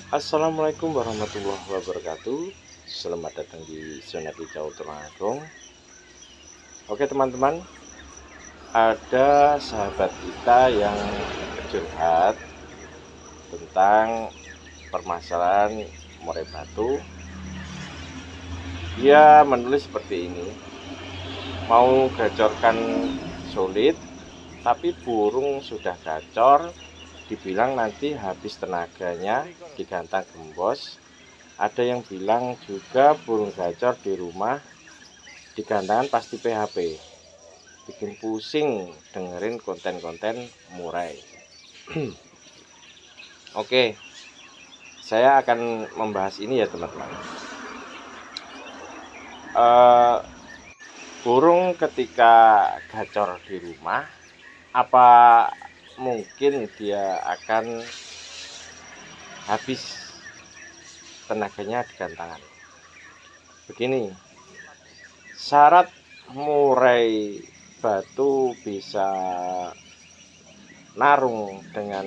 Assalamualaikum warahmatullahi wabarakatuh. Selamat datang di zona hijau Tulungagung. Oke teman-teman, ada sahabat kita yang curhat tentang permasalahan murai batu. Dia menulis seperti ini: mau gacorkan sulit, tapi burung sudah gacor, dibilang nanti habis tenaganya digantang gembos. Ada yang bilang juga burung gacor di rumah digantangan pasti PHP. Bikin pusing dengerin konten-konten murai. Oke, saya akan membahas ini ya teman-teman. Burung ketika gacor di rumah, apa mungkin dia akan habis tenaganya di gantangan? Begini, syarat murai batu bisa narung dengan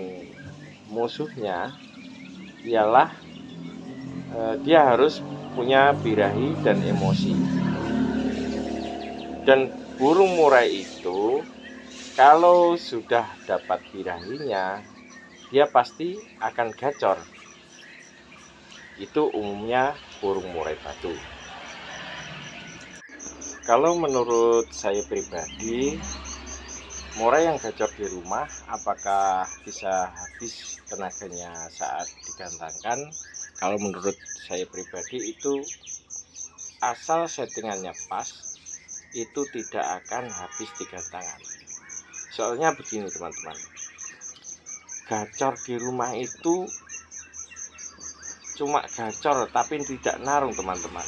musuhnya ialah dia harus punya birahi dan emosi. Dan burung murai itu kalau sudah dapat birahinya, dia pasti akan gacor. Itu umumnya burung murai batu. Kalau menurut saya pribadi, murai yang gacor di rumah apakah bisa habis tenaganya saat digantangkan? Kalau menurut saya pribadi itu asal settingannya pas, itu tidak akan habis di gantangan. Soalnya begini teman-teman, gacor di rumah itu cuma gacor tapi tidak narung teman-teman.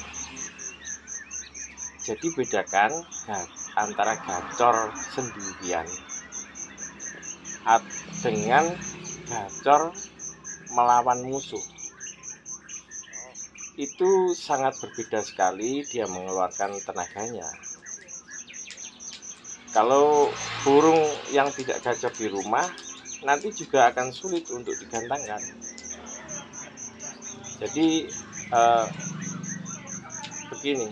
Jadi bedakan antara gacor sendirian dengan gacor melawan musuh. Itu sangat berbeda sekali dia mengeluarkan tenaganya. Kalau burung yang tidak gacor di rumah nanti juga akan sulit untuk digantangkan. Jadi begini,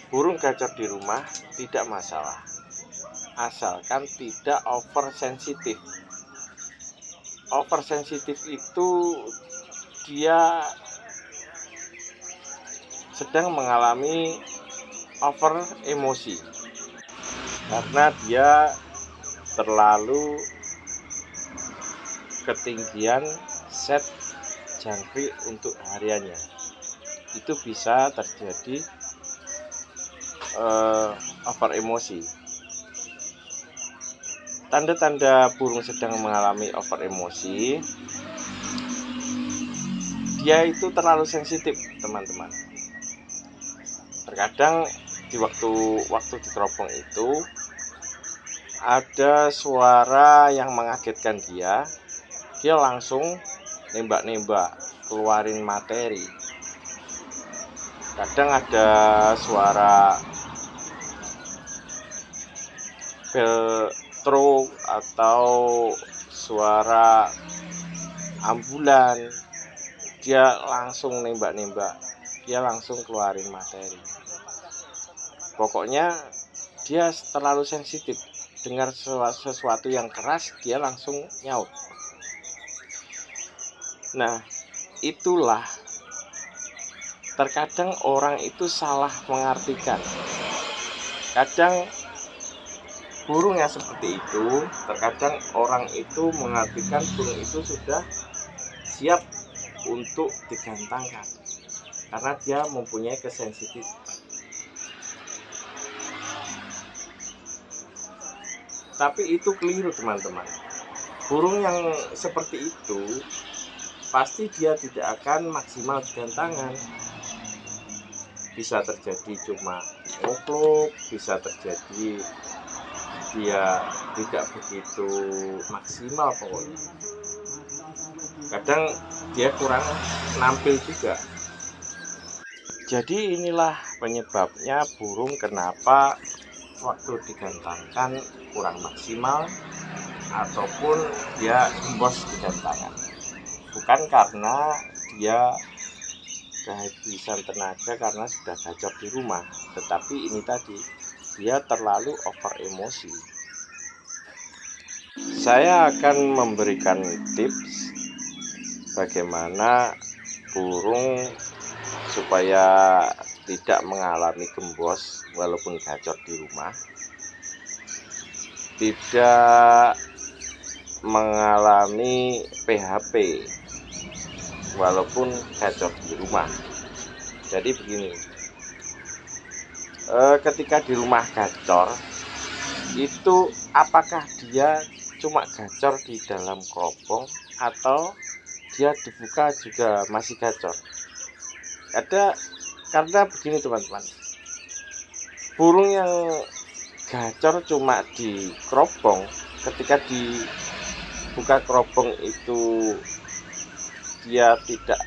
burung gacor di rumah tidak masalah, asalkan tidak oversensitif. Oversensitif itu dia sedang mengalami over emosi karena dia terlalu ketinggian set jangkrik untuk hariannya. Itu bisa terjadi over emosi. Tanda-tanda burung sedang mengalami over emosi, dia itu terlalu sensitif teman-teman. Terkadang di waktu di teropong itu ada suara yang mengagetkan dia langsung nembak-nembak, keluarin materi. Kadang ada suara bel truk atau suara ambulan, dia langsung nembak-nembak, dia langsung keluarin materi. Pokoknya dia terlalu sensitif, dengar sesuatu yang keras dia langsung nyaut. Nah, itulah terkadang orang itu salah mengartikan. Kadang burung yang seperti itu, terkadang orang itu mengartikan burung itu sudah siap untuk digantangkan karena dia mempunyai kesensitifan. Tapi itu keliru teman-teman. Burung yang seperti itu pasti dia tidak akan maksimal digantangan. Bisa terjadi cuma ngoklok, bisa terjadi dia tidak begitu maksimal pokoknya. Kadang dia kurang nampil juga. Jadi inilah penyebabnya burung kenapa waktu digantangkan kurang maksimal ataupun dia gembos di gantangan. bukan karena dia kehabisan tenaga karena sudah gacor di rumah, tetapi ini tadi dia terlalu over emosi. Saya akan memberikan tips bagaimana burung supaya tidak mengalami gembos walaupun gacor di rumah, tidak mengalami PHP walaupun gacor di rumah. Jadi begini, ketika di rumah gacor itu apakah dia cuma gacor di dalam keropong atau dia dibuka juga masih gacor? Karena begini teman-teman, burung yang gacor cuma di keropong, ketika dibuka keropong itu dia tidak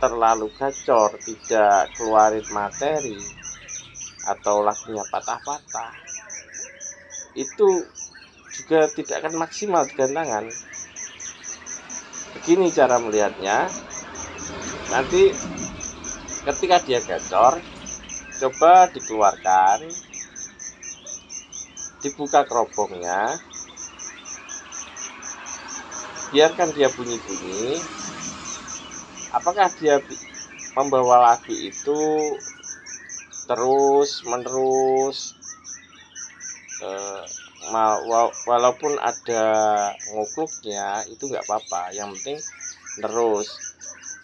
terlalu gacor, tidak keluarin materi atau lagunya patah-patah, itu juga tidak akan maksimal di gantangan. Begini cara melihatnya, nanti ketika dia gacor, coba dikeluarkan, dibuka keropongnya, biarkan dia bunyi-bunyi. Apakah dia membawa lagu itu terus menerus, walaupun ada ngukluknya itu nggak apa-apa, yang penting terus.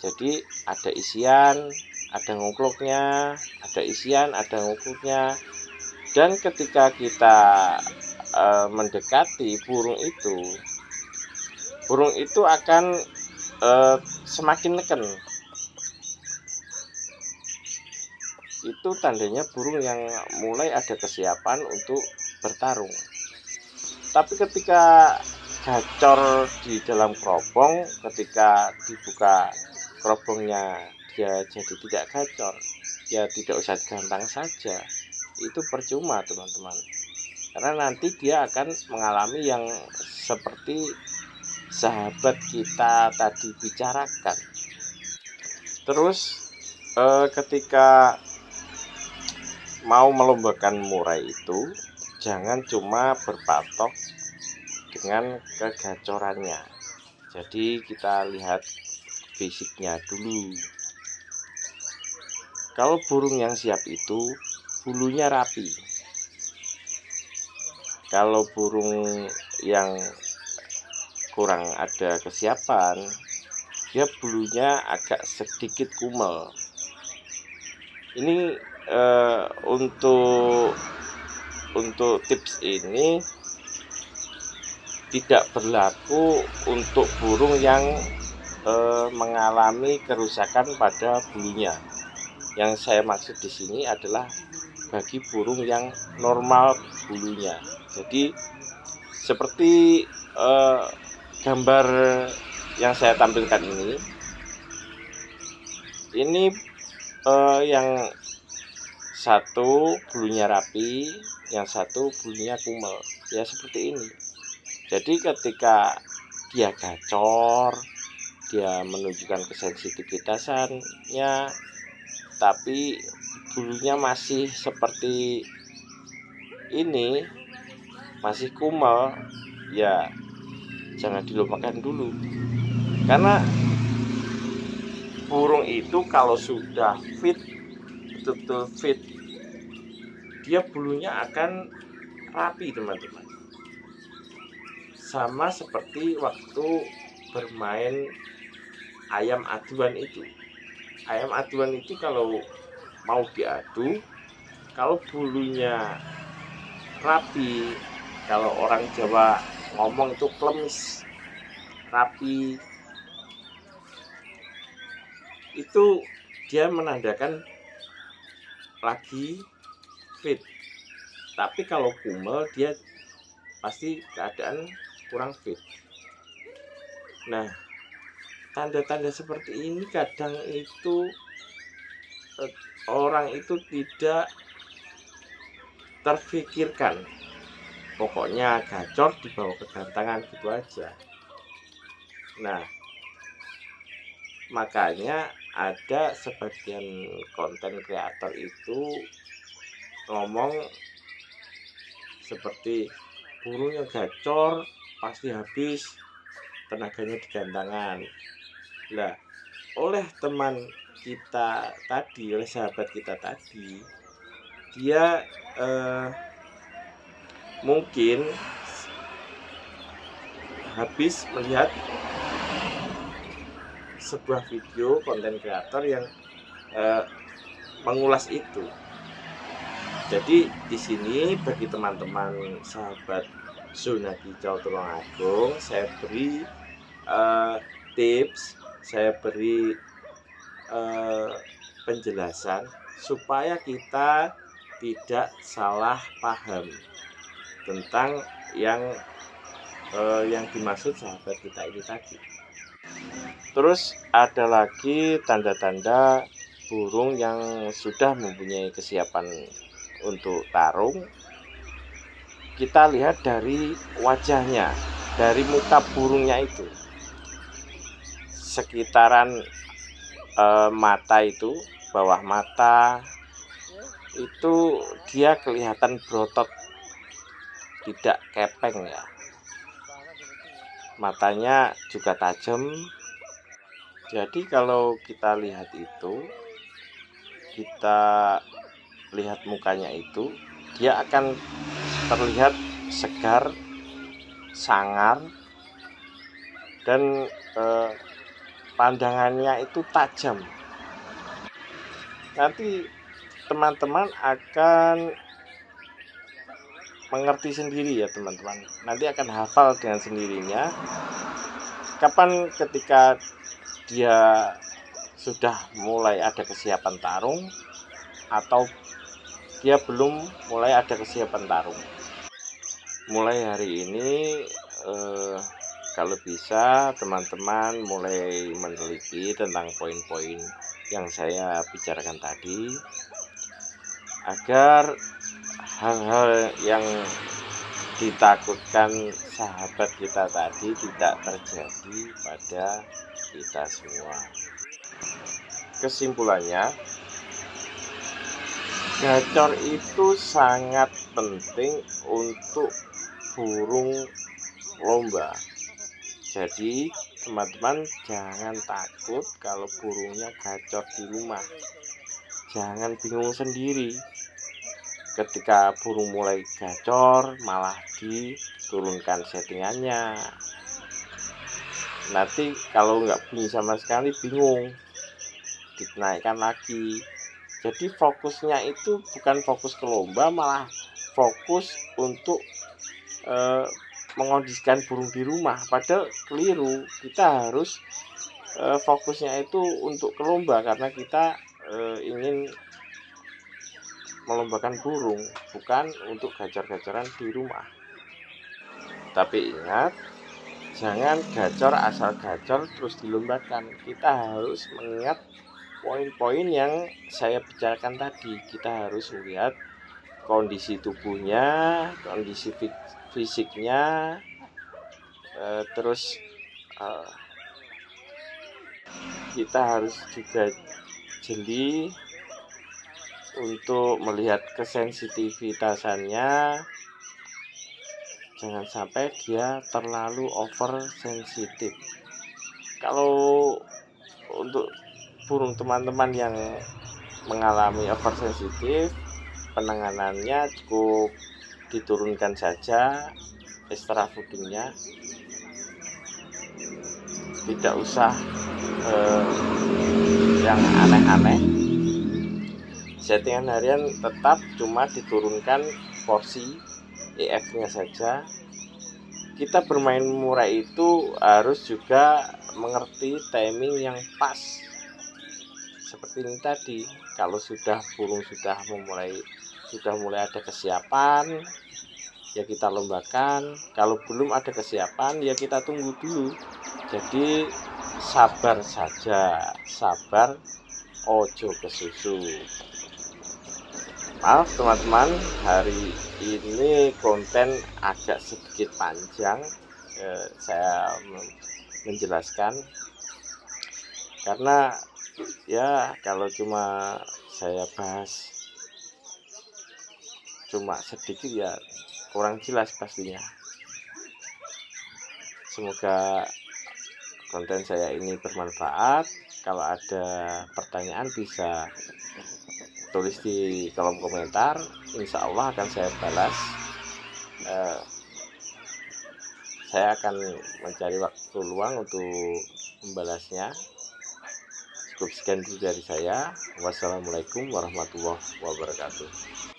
Jadi ada isian, ada ngukluknya, ada isian, ada ngukluknya. Dan ketika kita mendekati burung itu akan semakin neken. Itu tandanya burung yang mulai ada kesiapan untuk bertarung. Tapi ketika gacor di dalam keropong, ketika dibuka keropongnya dia jadi tidak gacor, ya tidak usah digantang saja, itu percuma teman-teman, karena nanti dia akan mengalami yang seperti sahabat kita tadi bicarakan. Terus ketika mau melombakan murai itu jangan cuma berpatok dengan kegacorannya. Jadi kita lihat fisiknya dulu. Kalau burung yang siap itu bulunya rapi. Kalau burung yang kurang ada kesiapan, dia bulunya agak sedikit kumel. Ini untuk tips ini tidak berlaku untuk burung yang mengalami kerusakan pada bulunya. Yang saya maksud di sini adalah bagi burung yang normal bulunya. Jadi seperti gambar yang saya tampilkan ini yang satu bulunya rapi, yang satu bulunya kumel, ya seperti ini. Jadi ketika dia gacor, dia menunjukkan kesensitivitasannya, tapi bulunya masih seperti ini, masih kumel, ya jangan dilombakan dulu. Karena burung itu kalau sudah fit, betul-betul fit, dia bulunya akan rapi teman-teman. Sama seperti waktu bermain ayam aduan itu. Ayam aduan itu kalau mau diadu, kalau bulunya rapi, kalau orang Jawa ngomong itu klemis, rapi, itu dia menandakan lagi fit. Tapi kalau kumel dia pasti keadaan kurang fit. Nah, tanda-tanda seperti ini kadang itu orang itu tidak terfikirkan, pokoknya gacor dibawa ke gantangan gitu aja. Nah, Makanya ada sebagian konten kreator itu ngomong seperti burungnya gacor pasti habis, tenaganya digantangan. Lah, oleh teman kita tadi, oleh sahabat kita tadi, dia mungkin habis melihat sebuah video konten kreator yang mengulas itu. Jadi di sini bagi teman-teman sahabat zona hijau Tulungagung, saya beri tips, saya beri penjelasan supaya kita tidak salah paham tentang yang dimaksud sahabat kita ini tadi. Terus ada lagi tanda-tanda burung yang sudah mempunyai kesiapan untuk tarung. Kita lihat dari wajahnya, dari muka burungnya itu, sekitaran mata itu, bawah mata itu dia kelihatan berotot, tidak kepeng ya. Matanya juga tajam. Jadi kalau kita lihat itu, kita lihat mukanya itu, dia akan terlihat segar, sangar, dan pandangannya itu tajam. Nanti teman-teman akan mengerti sendiri ya teman-teman. Nanti akan hafal dengan sendirinya kapan ketika dia sudah mulai ada kesiapan tarung atau dia belum mulai ada kesiapan tarung. Mulai hari ini kalau bisa teman-teman mulai meneliti tentang poin-poin yang saya bicarakan tadi, agar hal-hal yang ditakutkan sahabat kita tadi tidak terjadi pada kita semua. Kesimpulannya, gacor itu sangat penting untuk burung lomba. Jadi teman-teman jangan takut kalau burungnya gacor di rumah. Jangan bingung sendiri ketika burung mulai gacor, malah diturunkan settingannya. Nanti kalau nggak bunyi sama sekali bingung, dinaikkan lagi. Jadi fokusnya itu bukan fokus ke lomba, malah fokus untuk mengondisikan burung di rumah. Padahal keliru, kita harus fokusnya itu untuk ke lomba, karena kita ingin melombakan burung, bukan untuk gacor-gacoran di rumah. Tapi ingat, jangan gacor asal gacor terus dilombakan. Kita harus mengingat poin-poin yang saya bicarakan tadi. Kita harus melihat kondisi tubuhnya, kondisi fisiknya, terus kita harus juga jeli untuk melihat kesensitivitasannya. Jangan sampai dia terlalu over sensitif. Kalau untuk burung teman-teman yang mengalami oversensitif, penanganannya cukup diturunkan saja extra foodingnya, tidak usah yang aneh-aneh. Settingan harian tetap cuma diturunkan porsi EF-nya saja. Kita bermain murah itu harus juga mengerti timing yang pas. Seperti ini tadi, kalau burung sudah mulai ada kesiapan, ya kita lombakan. Kalau belum ada kesiapan, ya kita tunggu dulu. Jadi sabar saja, sabar, ojo kesusu. Maaf teman-teman, hari ini konten agak sedikit panjang, saya menjelaskan karena ya kalau cuma saya bahas cuma sedikit ya kurang jelas pastinya. Semoga konten saya ini bermanfaat. Kalau ada pertanyaan bisa tulis di kolom komentar, insya Allah akan saya balas. Saya akan mencari waktu luang untuk membalasnya. Cukup sekian dulu dari saya. Wassalamualaikum warahmatullahi wabarakatuh.